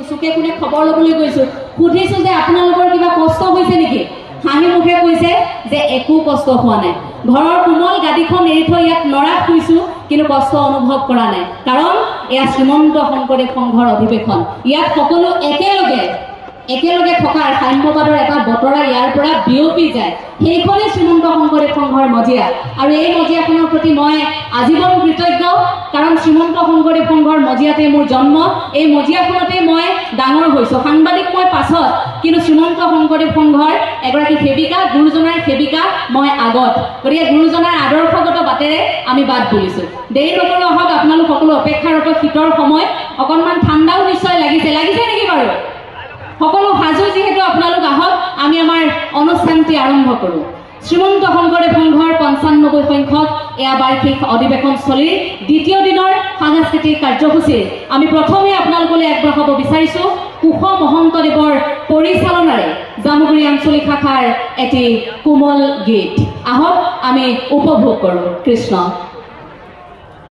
চুকে কোনে খবৰ ল'বলৈ গৈছোঁ, সুধিছোঁ যে আপোনালোকৰ কিবা কষ্ট হৈছে নেকি? হাঁহি মুখে কৈছে যে একো কষ্ট হোৱা নাই। ঘৰৰ কোমল গাদীখন এৰি থৈ ইয়াত নৰাত শুইছোঁ, কিন্তু কষ্ট অনুভৱ কৰা নাই। কাৰণ এয়া শ্ৰীমন্ত শংকৰদেৱ সংঘৰ অধিৱেশন। ইয়াত সকলো একেলগে থকাৰ সাম্যবাদৰ এটা বতৰা ইয়াৰ পৰা বিয়পি যায়। সেইখনেই শ্ৰীমন্ত শংকৰদেৱ সংঘৰ মজিয়া। আৰু এই মজিয়াখনৰ প্ৰতি মই আজীৱন কৃতজ্ঞ, কাৰণ শ্ৰীমন্ত শংকৰদেৱ সংঘৰ মজিয়াতে মোৰ জন্ম, এই মজিয়াখনতে মই ডাঙৰ হৈছোঁ। সাংবাদিক মই পাছত, কিন্তু শ্ৰীমন্ত শংকৰদেৱ সংঘৰ এগৰাকী সেৱিকা, গুৰুজনাৰ সেৱিকা মই আগত। গতিকে গুৰুজনাৰ আদৰ্শগত বাটেৰে আমি বাট বুলিছোঁ। দেৰি নকৰোঁ, আহক আপোনালোক সকলো অপেক্ষাৰত শীতৰ সময়, অকণমান ঠাণ্ডাও নিশ্চয় লাগিছে নেকি বাৰু? সকলো সাজু যিহেতু, আপোনালোক আহক, আমি আমাৰ অনুষ্ঠানটি আৰম্ভ কৰোঁ। শ্ৰীমন্ত শংকৰদেৱ সংঘৰ ৯৫ সংখ্যক এয়া বাৰ্ষিক অধিৱেশনস্থলীৰ দ্বিতীয় দিনৰ সাংস্কৃতিক কাৰ্যসূচীৰ আমি প্ৰথমে আপোনালোকলৈ আগবঢ়াব বিচাৰিছোঁ কুশ মহন্তদেৱৰ পৰিচালনাৰে জামুগুৰি আঞ্চলিক শাখাৰ এটি কোমল গীত। আহক আমি উপভোগ কৰোঁ। কৃষ্ণ।